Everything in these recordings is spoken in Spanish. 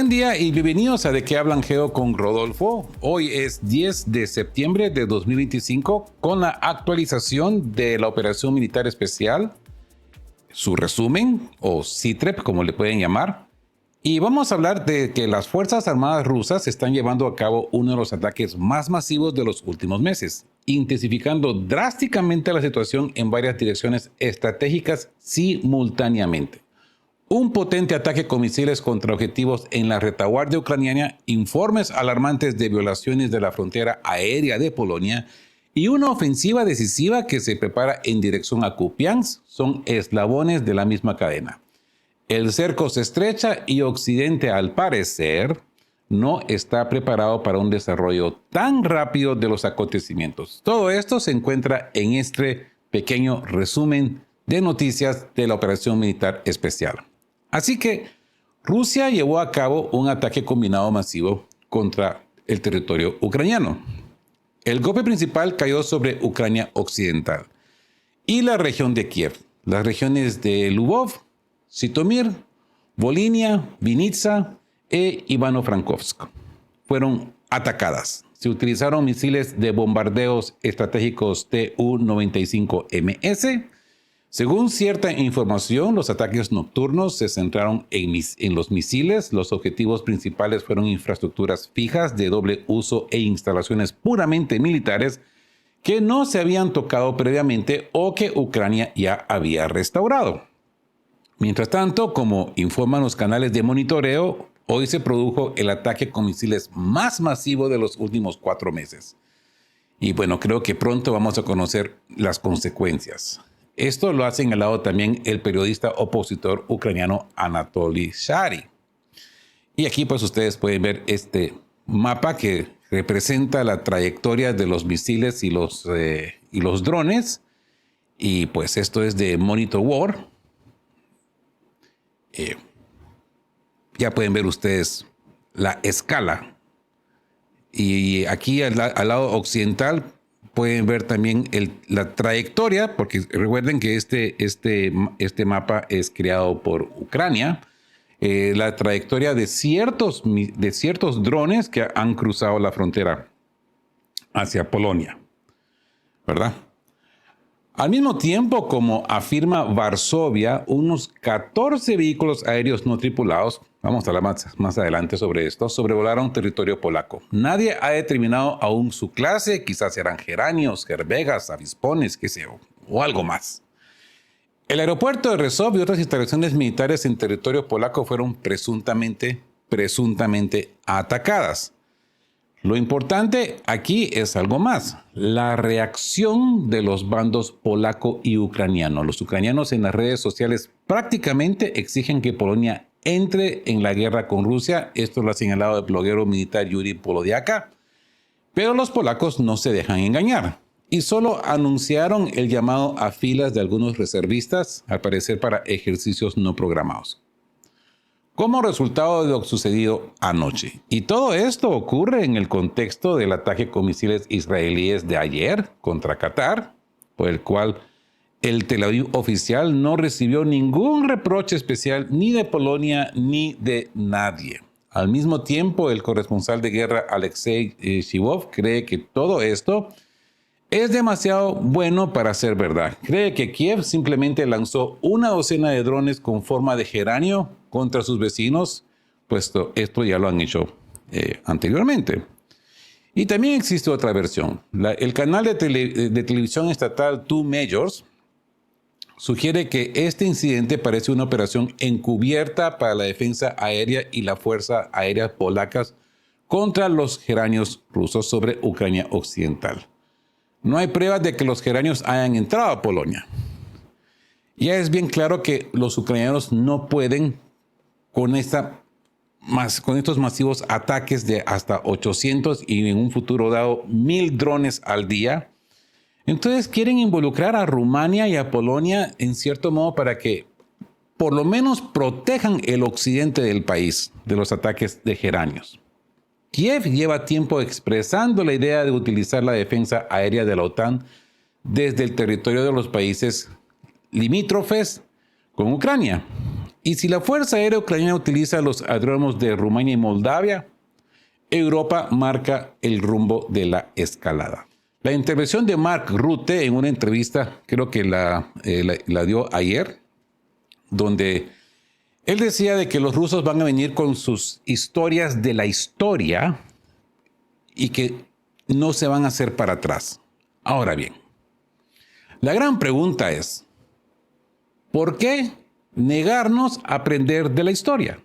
Buen día y bienvenidos a De qué hablan Geo con Rodolfo. Hoy es 10 de septiembre de 2025 con la actualización de la Operación Militar Especial, su resumen o SITREP como le pueden llamar. Y vamos a hablar de que las Fuerzas Armadas rusas están llevando a cabo uno de los ataques más masivos de los últimos meses, intensificando drásticamente la situación en varias direcciones estratégicas simultáneamente. Un potente ataque con misiles contra objetivos en la retaguardia ucraniana, informes alarmantes de violaciones de la frontera aérea de Polonia y una ofensiva decisiva que se prepara en dirección a Kupiansk son eslabones de la misma cadena. El cerco se estrecha y Occidente, al parecer, no está preparado para un desarrollo tan rápido de los acontecimientos. Todo esto se encuentra en este pequeño resumen de noticias de la Operación Militar Especial. Así que Rusia llevó a cabo un ataque combinado masivo contra el territorio ucraniano. El golpe principal cayó sobre Ucrania Occidental y la región de Kiev, las regiones de Lvov, Zitomir, Volhynia, Vinnytsia e Ivano-Frankovsk fueron atacadas. Se utilizaron misiles de bombardeos estratégicos Tu-95MS. Según cierta información, los ataques nocturnos se centraron en los misiles. Los objetivos principales fueron infraestructuras fijas de doble uso e instalaciones puramente militares que no se habían tocado previamente o que Ucrania ya había restaurado. Mientras tanto, como informan los canales de monitoreo, hoy se produjo el ataque con misiles más masivo de los últimos 4 meses. Y bueno, creo que pronto vamos a conocer las consecuencias. Esto lo ha señalado también el periodista opositor ucraniano Anatoly Shary. Y aquí pues ustedes pueden ver este mapa que representa la trayectoria de los misiles y los drones. Y pues esto es de Monitor War. Ya pueden ver ustedes la escala. Y aquí al lado occidental pueden ver también la trayectoria, porque recuerden que este mapa es creado por Ucrania, la trayectoria de ciertos drones que han cruzado la frontera hacia Polonia, ¿verdad? Al mismo tiempo, como afirma Varsovia, unos 14 vehículos aéreos no tripulados, vamos a hablar más adelante sobre esto, sobrevolaron territorio polaco. Nadie ha determinado aún su clase, quizás eran geranios, gerbegas, avispones, qué sé yo, o algo más. El aeropuerto de Rzeszów y otras instalaciones militares en territorio polaco fueron presuntamente atacadas. Lo importante aquí es algo más, la reacción de los bandos polaco y ucraniano. Los ucranianos en las redes sociales prácticamente exigen que Polonia entre en la guerra con Rusia. Esto lo ha señalado el bloguero militar Yuri Polodiaka. Pero los polacos no se dejan engañar y solo anunciaron el llamado a filas de algunos reservistas, al parecer para ejercicios no programados, como resultado de lo sucedido anoche. Y todo esto ocurre en el contexto del ataque con misiles israelíes de ayer contra Qatar, por el cual el Tel Aviv oficial no recibió ningún reproche especial ni de Polonia ni de nadie. Al mismo tiempo, el corresponsal de guerra Alexei Shivov cree que todo esto es demasiado bueno para ser verdad. Cree que Kiev simplemente lanzó una docena de drones con forma de geranio contra sus vecinos, puesto esto ya lo han hecho anteriormente. Y también existe otra versión. El canal de televisión estatal Two Majors sugiere que este incidente parece una operación encubierta para la defensa aérea y la fuerza aérea polacas contra los geranios rusos sobre Ucrania Occidental. No hay pruebas de que los geranios hayan entrado a Polonia. Ya es bien claro que los ucranianos no pueden con estos masivos ataques de hasta 800 y en un futuro dado 1000 drones al día. Entonces quieren involucrar a Rumania y a Polonia en cierto modo para que por lo menos protejan el occidente del país de los ataques de geranios. Kiev lleva tiempo expresando la idea de utilizar la defensa aérea de la OTAN desde el territorio de los países limítrofes con Ucrania. Y si la Fuerza Aérea Ucraniana utiliza los aeródromos de Rumania y Moldavia, Europa marca el rumbo de la escalada. La intervención de Mark Rutte en una entrevista, creo que la dio ayer, donde él decía de que los rusos van a venir con sus historias de la historia y que no se van a hacer para atrás. Ahora bien, la gran pregunta es, ¿por qué negarnos a aprender de la historia?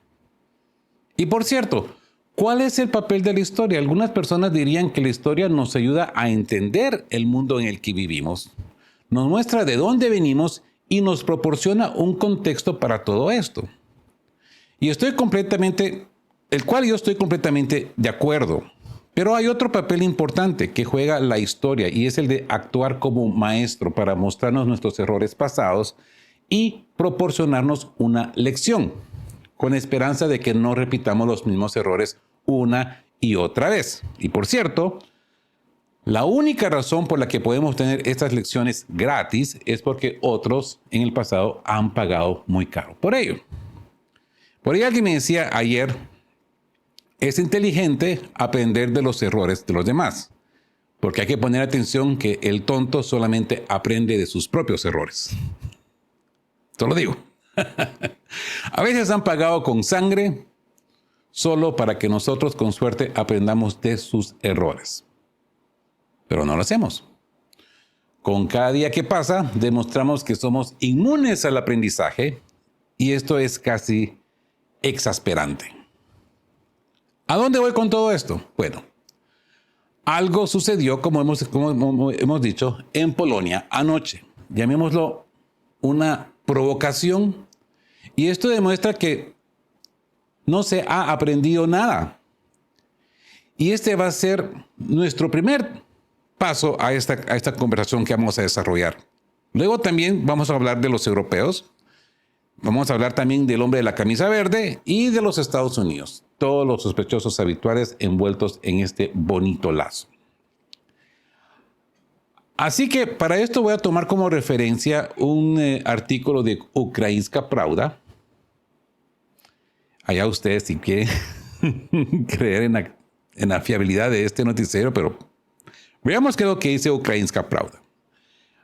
Y por cierto, ¿cuál es el papel de la historia? Algunas personas dirían que la historia nos ayuda a entender el mundo en el que vivimos, nos muestra de dónde venimos y nos proporciona un contexto para todo esto. Y yo estoy completamente de acuerdo. Pero hay otro papel importante que juega la historia y es el de actuar como maestro para mostrarnos nuestros errores pasados y proporcionarnos una lección, con esperanza de que no repitamos los mismos errores una y otra vez. Y por cierto, la única razón por la que podemos tener estas lecciones gratis es porque otros en el pasado han pagado muy caro por ello. Por ahí alguien me decía ayer, es inteligente aprender de los errores de los demás, porque hay que poner atención que el tonto solamente aprende de sus propios errores. Te lo digo. A veces han pagado con sangre solo para que nosotros con suerte aprendamos de sus errores. Pero no lo hacemos. Con cada día que pasa, demostramos que somos inmunes al aprendizaje y esto es casi exasperante. ¿A dónde voy con todo esto? Bueno, algo sucedió, como hemos dicho, en Polonia anoche. Llamémoslo una provocación. Y esto demuestra que no se ha aprendido nada. Y este va a ser nuestro primer paso a esta conversación que vamos a desarrollar. Luego también vamos a hablar de los europeos. Vamos a hablar también del hombre de la camisa verde y de los Estados Unidos. Todos los sospechosos habituales envueltos en este bonito lazo. Así que para esto voy a tomar como referencia un artículo de Ukrainska Pravda. Allá ustedes si quieren creer en la fiabilidad de este noticiero, pero veamos qué es lo que dice Ukrainska Pravda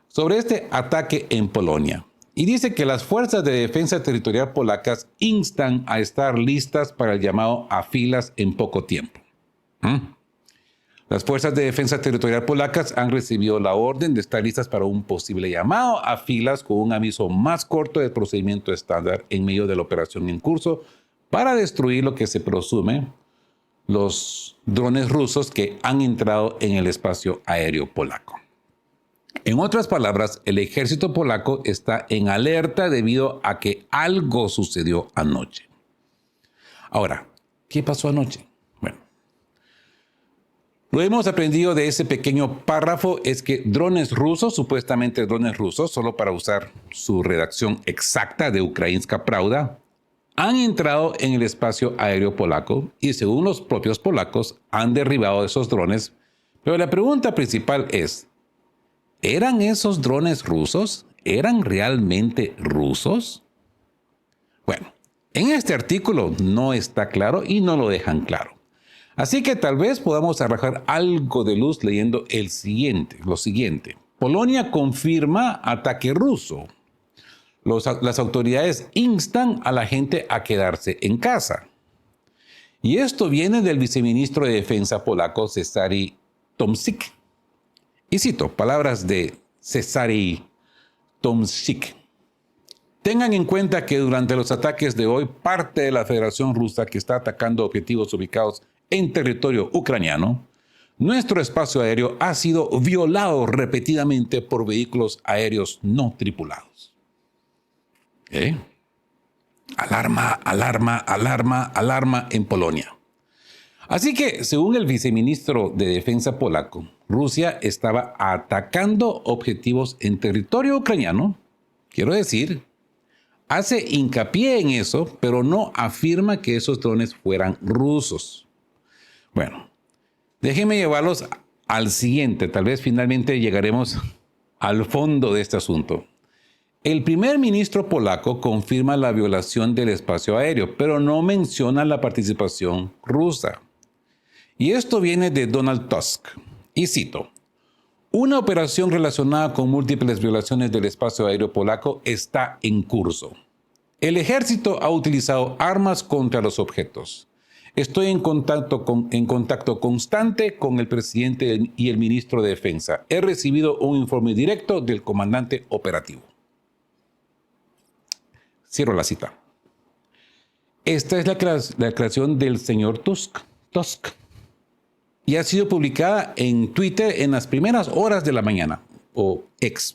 sobre este ataque en Polonia. Y dice que las fuerzas de defensa territorial polacas instan a estar listas para el llamado a filas en poco tiempo. Las fuerzas de defensa territorial polacas han recibido la orden de estar listas para un posible llamado a filas con un aviso más corto del procedimiento estándar en medio de la operación en curso para destruir lo que se presume los drones rusos que han entrado en el espacio aéreo polaco. En otras palabras, el ejército polaco está en alerta debido a que algo sucedió anoche. Ahora, ¿qué pasó anoche? Bueno, lo que hemos aprendido de ese pequeño párrafo es que drones rusos, supuestamente drones rusos, solo para usar su redacción exacta de Ukrainska Pravda, han entrado en el espacio aéreo polaco y según los propios polacos han derribado esos drones. Pero la pregunta principal es, ¿eran esos drones rusos? ¿Eran realmente rusos? Bueno, en este artículo no está claro y no lo dejan claro. Así que tal vez podamos arrojar algo de luz leyendo lo siguiente. Polonia confirma ataque ruso. Las autoridades instan a la gente a quedarse en casa. Y esto viene del viceministro de Defensa polaco, Cezary Tomczyk. Y cito palabras de Cezary Tomczyk. Tengan en cuenta que durante los ataques de hoy, parte de la Federación Rusa que está atacando objetivos ubicados en territorio ucraniano, nuestro espacio aéreo ha sido violado repetidamente por vehículos aéreos no tripulados. Alarma, alarma, alarma, alarma en Polonia. Así que, según el viceministro de Defensa polaco, Rusia estaba atacando objetivos en territorio ucraniano. Quiero decir, hace hincapié en eso, pero no afirma que esos drones fueran rusos. Bueno, déjenme llevarlos al siguiente. Tal vez finalmente llegaremos al fondo de este asunto. El primer ministro polaco confirma la violación del espacio aéreo, pero no menciona la participación rusa. Y esto viene de Donald Tusk. Y cito, una operación relacionada con múltiples violaciones del espacio aéreo polaco está en curso. El ejército ha utilizado armas contra los objetos. Estoy en contacto constante con el presidente y el ministro de Defensa. He recibido un informe directo del comandante operativo. Cierro la cita. Esta es la declaración del señor Tusk. Y ha sido publicada en Twitter en las primeras horas de la mañana. O X.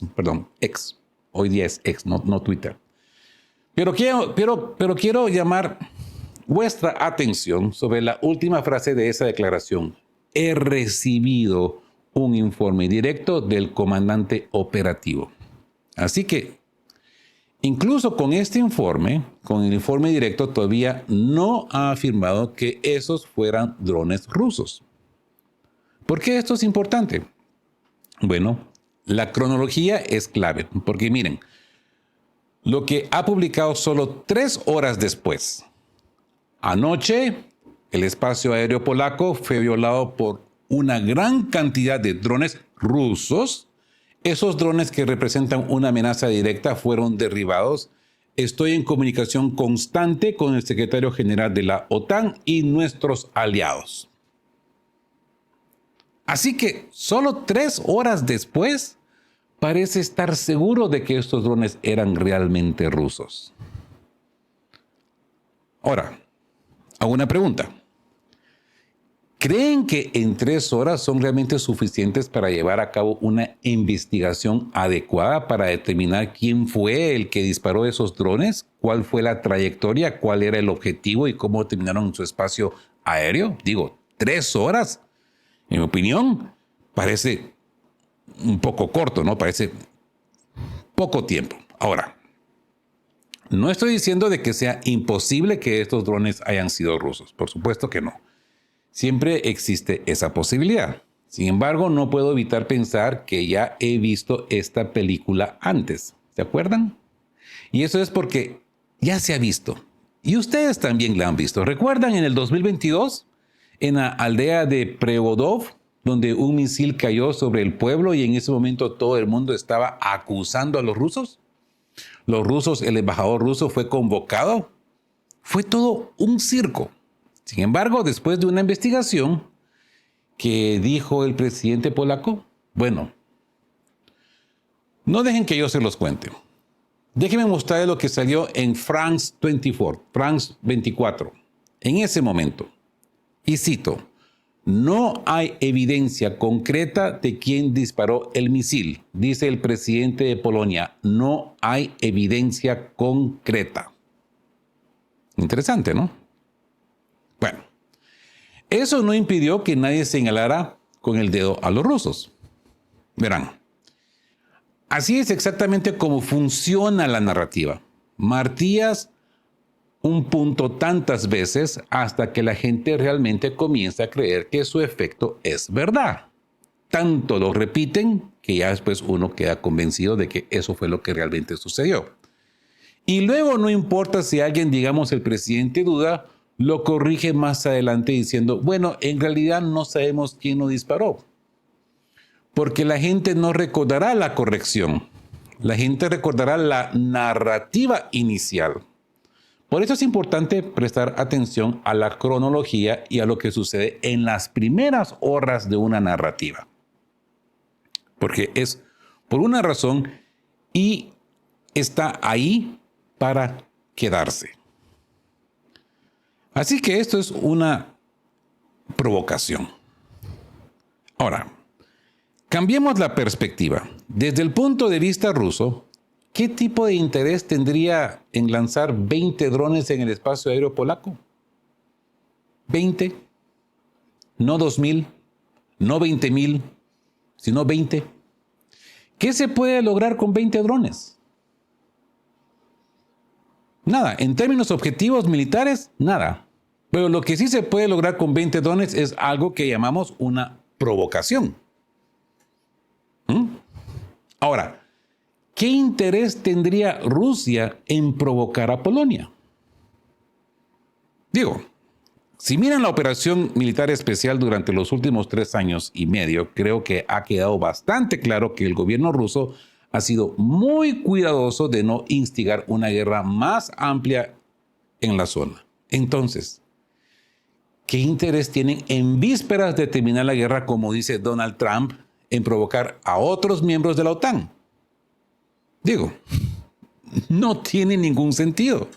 Hoy día es X, no Twitter. Pero quiero llamar vuestra atención sobre la última frase de esa declaración. He recibido un informe directo del comandante operativo. Así que, incluso con este informe, con el informe directo, todavía no ha afirmado que esos fueran drones rusos. ¿Por qué esto es importante? Bueno, la cronología es clave, porque miren, lo que ha publicado solo 3 horas después. Anoche, el espacio aéreo polaco fue violado por una gran cantidad de drones rusos. Esos drones que representan una amenaza directa fueron derribados. Estoy en comunicación constante con el secretario general de la OTAN y nuestros aliados. Así que solo 3 horas después, parece estar seguro de que estos drones eran realmente rusos. Ahora, hago una pregunta. ¿Creen que en 3 horas son realmente suficientes para llevar a cabo una investigación adecuada para determinar quién fue el que disparó esos drones? ¿Cuál fue la trayectoria? ¿Cuál era el objetivo? ¿Y cómo terminaron en su espacio aéreo? Digo, 3 horas. En mi opinión, parece un poco corto, ¿no? Parece poco tiempo. Ahora, no estoy diciendo de que sea imposible que estos drones hayan sido rusos. Por supuesto que no. Siempre existe esa posibilidad. Sin embargo, no puedo evitar pensar que ya he visto esta película antes. ¿Se acuerdan? Y eso es porque ya se ha visto. Y ustedes también la han visto. ¿Recuerdan en el 2022? En la aldea de Prevodov, donde un misil cayó sobre el pueblo y en ese momento todo el mundo estaba acusando a los rusos. Los rusos, el embajador ruso fue convocado. Fue todo un circo. Sin embargo, después de una investigación que dijo el presidente polaco, bueno, no dejen que yo se los cuente. Déjenme mostrarles lo que salió en France 24, en ese momento. Y cito, no hay evidencia concreta de quién disparó el misil, dice el presidente de Polonia. No hay evidencia concreta. Interesante, ¿no? Bueno, eso no impidió que nadie señalara con el dedo a los rusos. Verán, así es exactamente como funciona la narrativa. Martillas un punto tantas veces hasta que la gente realmente comienza a creer que su efecto es verdad. Tanto lo repiten que ya después uno queda convencido de que eso fue lo que realmente sucedió. Y luego no importa si alguien, digamos el presidente, duda, lo corrige más adelante diciendo, bueno, en realidad no sabemos quién lo disparó. Porque la gente no recordará la corrección. La gente recordará la narrativa inicial. Por eso es importante prestar atención a la cronología y a lo que sucede en las primeras horas de una narrativa. Porque es por una razón y está ahí para quedarse. Así que esto es una provocación. Ahora, cambiemos la perspectiva. Desde el punto de vista ruso, ¿qué tipo de interés tendría en lanzar 20 drones en el espacio aéreo polaco? 20, no 2,000, no 20,000, sino 20. ¿Qué se puede lograr con 20 drones? Nada, en términos objetivos militares, nada. Pero lo que sí se puede lograr con 20 drones es algo que llamamos una provocación. Ahora, ¿qué interés tendría Rusia en provocar a Polonia? Digo, si miran la operación militar especial durante los últimos 3 años y medio, creo que ha quedado bastante claro que el gobierno ruso ha sido muy cuidadoso de no instigar una guerra más amplia en la zona. Entonces, ¿qué interés tienen en vísperas de terminar la guerra, como dice Donald Trump, en provocar a otros miembros de la OTAN? Digo, no tiene ningún sentido.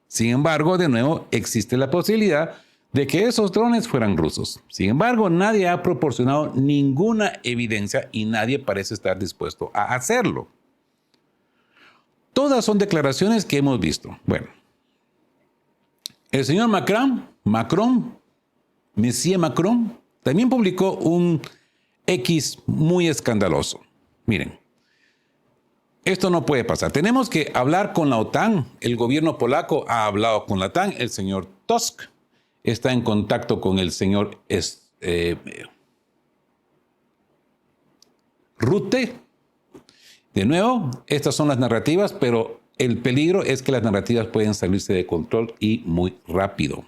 Sin embargo, de nuevo, existe la posibilidad de que esos drones fueran rusos. Sin embargo, nadie ha proporcionado ninguna evidencia y nadie parece estar dispuesto a hacerlo. Todas son declaraciones que hemos visto. Bueno, el señor Monsieur Macron, también publicó un X muy escandaloso. Miren, esto no puede pasar. Tenemos que hablar con la OTAN. El gobierno polaco ha hablado con la OTAN. El señor Tusk está en contacto con el señor Rutte. De nuevo, estas son las narrativas, pero el peligro es que las narrativas pueden salirse de control y muy rápido.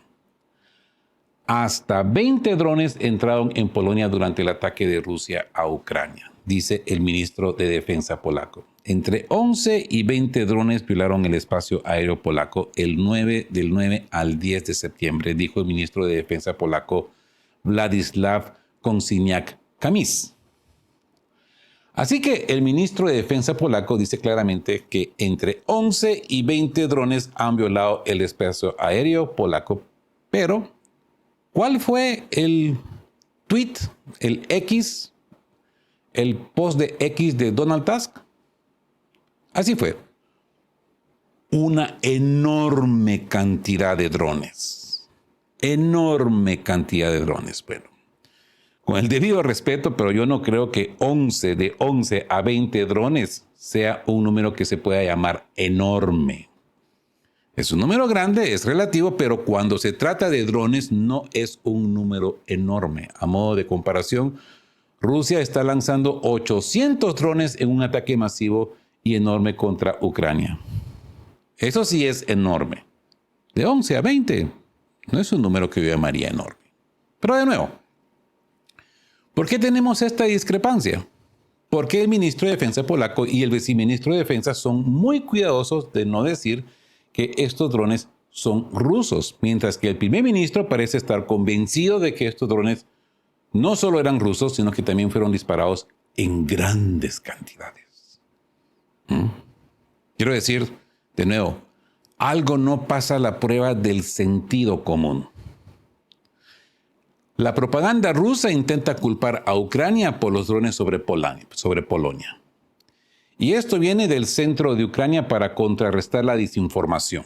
Hasta 20 drones entraron en Polonia durante el ataque de Rusia a Ucrania, dice el ministro de Defensa polaco. Entre 11 y 20 drones violaron el espacio aéreo polaco del 9 al 10 de septiembre, dijo el ministro de Defensa polaco Władysław Kosiniak-Kamysz. Así que el ministro de Defensa polaco dice claramente que entre 11 y 20 drones han violado el espacio aéreo polaco. Pero, ¿cuál fue el tweet, el post de X de Donald Tusk? Así fue. Una enorme cantidad de drones. Enorme cantidad de drones. Bueno, con el debido respeto, pero yo no creo que de 11 a 20 drones sea un número que se pueda llamar enorme. Es un número grande, es relativo, pero cuando se trata de drones no es un número enorme. A modo de comparación, Rusia está lanzando 800 drones en un ataque masivo y enorme contra Ucrania. Eso sí es enorme. De 11 a 20 no es un número que yo llamaría enorme. Pero de nuevo, ¿por qué tenemos esta discrepancia? Porque el ministro de Defensa polaco y el viceministro de Defensa son muy cuidadosos de no decir que estos drones son rusos, mientras que el primer ministro parece estar convencido de que estos drones no solo eran rusos, sino que también fueron disparados en grandes cantidades. Quiero decir, de nuevo, algo no pasa la prueba del sentido común. La propaganda rusa intenta culpar a Ucrania por los drones sobre Polonia. Y esto viene del centro de Ucrania para contrarrestar la desinformación.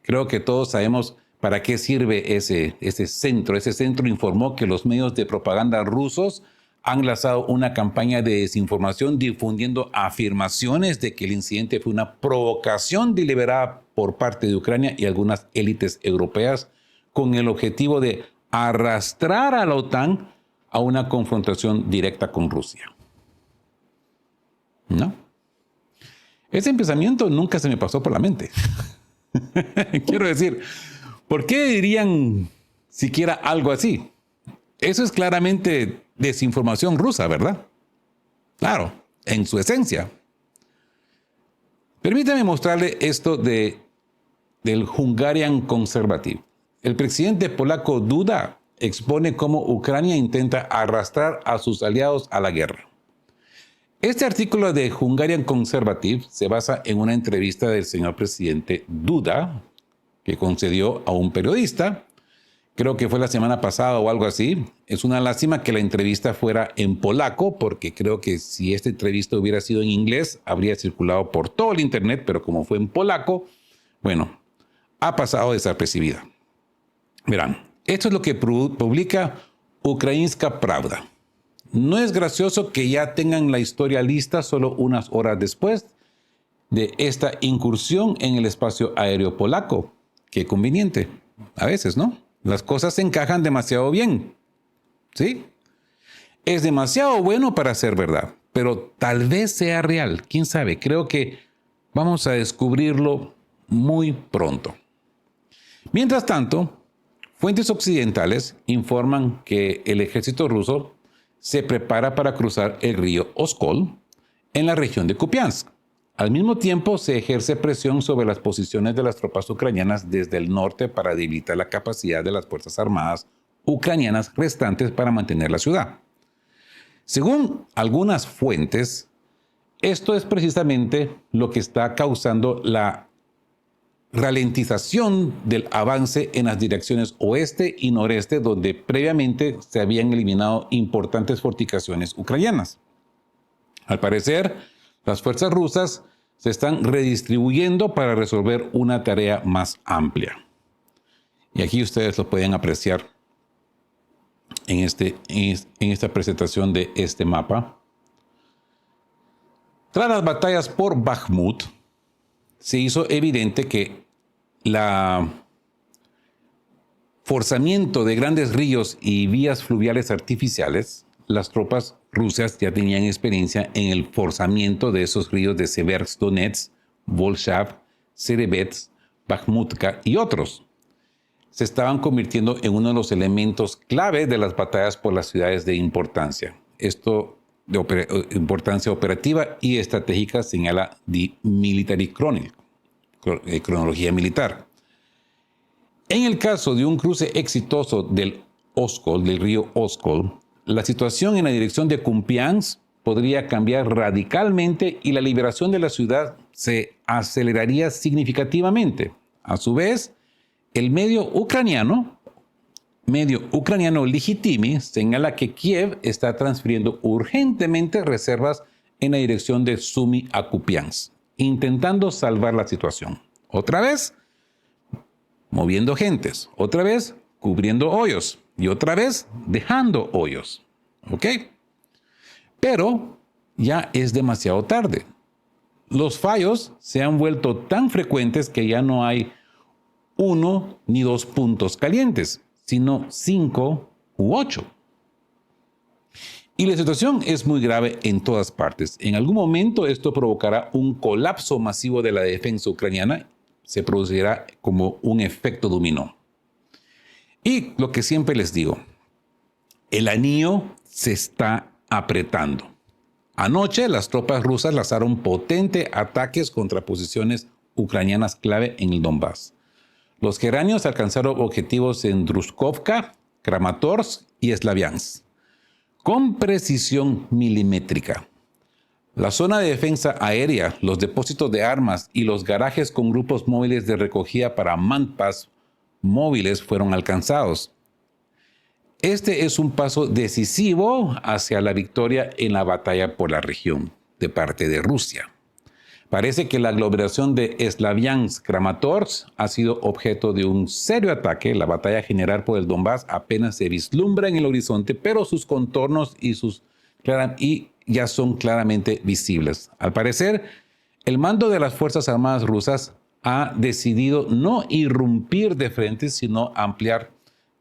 Creo que todos sabemos para qué sirve ese centro. Ese centro informó que los medios de propaganda rusos han lanzado una campaña de desinformación difundiendo afirmaciones de que el incidente fue una provocación deliberada por parte de Ucrania y algunas élites europeas con el objetivo de arrastrar a la OTAN a una confrontación directa con Rusia. ¿No? Ese pensamiento nunca se me pasó por la mente. Quiero decir, ¿por qué dirían siquiera algo así? Eso es claramente desinformación rusa, ¿verdad? Claro, en su esencia. Permítame mostrarle esto del Hungarian Conservative. El presidente polaco Duda expone cómo Ucrania intenta arrastrar a sus aliados a la guerra. Este artículo de Hungarian Conservative se basa en una entrevista del señor presidente Duda que concedió a un periodista. Creo que fue la semana pasada o algo así. Es una lástima que la entrevista fuera en polaco, porque creo que si esta entrevista hubiera sido en inglés, habría circulado por todo el internet, pero como fue en polaco, bueno, ha pasado desapercibida. Verán, esto es lo que publica Ukrainska Pravda. No es gracioso que ya tengan la historia lista solo unas horas después de esta incursión en el espacio aéreo polaco. Qué conveniente. A veces, ¿no? Las cosas se encajan demasiado bien. ¿Sí? Es demasiado bueno para ser verdad. pero tal vez sea real. ¿Quién sabe? Creo que vamos a descubrirlo muy pronto. Mientras tanto, fuentes occidentales informan que el ejército ruso se prepara para cruzar el río Oskol en la región de Kupiansk. Al mismo tiempo, se ejerce presión sobre las posiciones de las tropas ucranianas desde el norte para debilitar la capacidad de las Fuerzas Armadas ucranianas restantes para mantener la ciudad. Según algunas fuentes, esto es precisamente lo que está causando la ralentización del avance en las direcciones oeste y noreste, donde previamente se habían eliminado importantes fortificaciones ucranianas. Al parecer, las fuerzas rusas se están redistribuyendo para resolver una tarea más amplia. Y aquí ustedes lo pueden apreciar en esta presentación de este mapa. Tras las batallas por Bakhmut, se hizo evidente que el forzamiento de grandes ríos y vías fluviales artificiales, las tropas rusas ya tenían experiencia en el forzamiento de esos ríos de Severodonetsk, Volchav, Serebets, Bakhmutka y otros. Se estaban convirtiendo en uno de los elementos clave de las batallas por las ciudades de importancia. Esto de importancia operativa y estratégica señala The Military Chronicle, cronología militar. En el caso de un cruce exitoso del Oskol, del río Oskol, la situación en la dirección de Kupiansk podría cambiar radicalmente y la liberación de la ciudad se aceleraría significativamente. A su vez, el medio ucraniano Legitimi señala que Kiev está transfiriendo urgentemente reservas en la dirección de Sumy a Kupiansk, intentando salvar la situación. Otra vez, moviendo gentes. Otra vez, cubriendo hoyos. Y otra vez, dejando hoyos. ¿Ok? Pero ya es demasiado tarde. Los fallos se han vuelto tan frecuentes que ya no hay 1 ni 2 puntos calientes, sino 5 u 8. Y la situación es muy grave en todas partes. En algún momento esto provocará un colapso masivo de la defensa ucraniana. Se producirá como un efecto dominó. Y lo que siempre les digo, el anillo se está apretando. Anoche las tropas rusas lanzaron potentes ataques contra posiciones ucranianas clave en el Donbass. Los geranios alcanzaron objetivos en Druzhkovka, Kramatorsk y Slaviansk, con precisión milimétrica. La zona de defensa aérea, los depósitos de armas y los garajes con grupos móviles de recogida para manpas móviles fueron alcanzados. Este es un paso decisivo hacia la victoria en la batalla por la región de parte de Rusia. Parece que la aglomeración de Slaviansk-Kramatorsk ha sido objeto de un serio ataque. La batalla general por el Donbass apenas se vislumbra en el horizonte, pero sus contornos ya son claramente visibles. Al parecer, el mando de las Fuerzas Armadas rusas ha decidido no irrumpir de frente, sino ampliar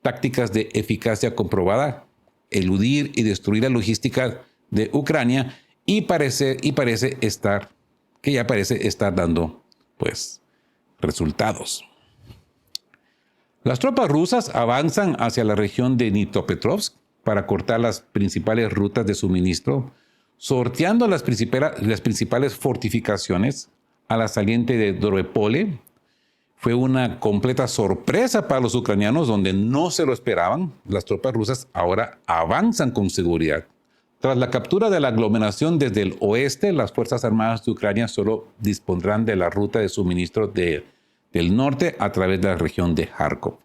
tácticas de eficacia comprobada, eludir y destruir la logística de Ucrania y parece estar dando, resultados. Las tropas rusas avanzan hacia la región de Dnipropetrovsk para cortar las principales rutas de suministro, sorteando las principales fortificaciones a la saliente de Dnipropetrovsk. Fue una completa sorpresa para los ucranianos, donde no se lo esperaban. Las tropas rusas ahora avanzan con seguridad. Tras la captura de la aglomeración desde el oeste, las Fuerzas Armadas de Ucrania solo dispondrán de la ruta de suministro del norte a través de la región de Kharkov.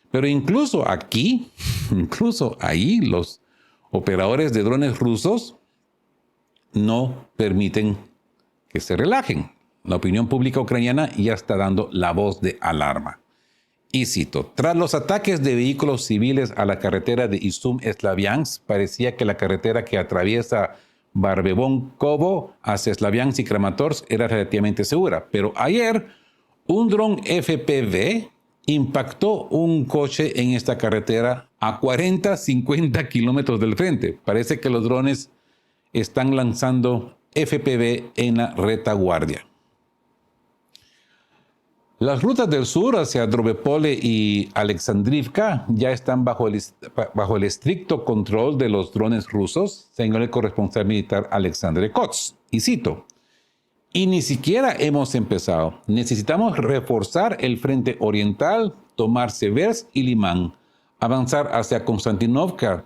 Pero incluso ahí, los operadores de drones rusos no permiten que se relajen. La opinión pública ucraniana ya está dando la voz de alarma. Y cito, tras los ataques de vehículos civiles a la carretera de Izum-Slaviansk, parecía que la carretera que atraviesa Barbevon-Kovo hacia Slaviansk y Kramatorsk era relativamente segura. Pero ayer, un dron FPV impactó un coche en esta carretera a 40-50 kilómetros del frente. Parece que los drones están lanzando FPV en la retaguardia. Las rutas del sur hacia Drovepole y Alexandrivka ya están bajo el estricto control de los drones rusos, según el corresponsal militar Alexander Kots. Y cito, y ni siquiera hemos empezado. Necesitamos reforzar el frente oriental, tomar Seversk y Limán, avanzar hacia Konstantinovka,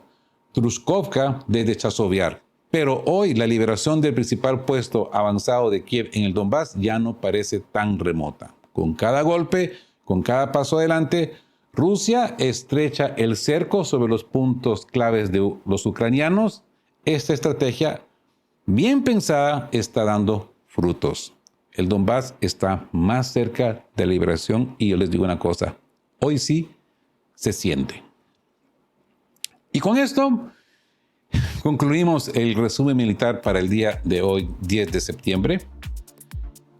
Truskovka desde Chasovyar. Pero hoy la liberación del principal puesto avanzado de Kiev en el Donbass ya no parece tan remota. Con cada golpe, con cada paso adelante, Rusia estrecha el cerco sobre los puntos claves de los ucranianos. Esta estrategia, bien pensada, está dando frutos. El Donbass está más cerca de la liberación y yo les digo una cosa, hoy sí se siente. Y con esto concluimos el resumen militar para el día de hoy, 10 de septiembre.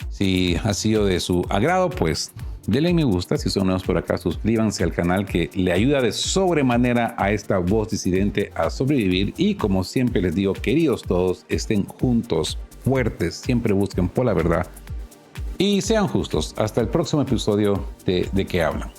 Si ha sido de su agrado, pues denle me gusta. Si son nuevos por acá, suscríbanse al canal que le ayuda de sobremanera a esta voz disidente a sobrevivir. Y como siempre les digo, queridos todos, estén juntos, fuertes, siempre busquen por la verdad y sean justos. Hasta el próximo episodio de ¿De qué hablan?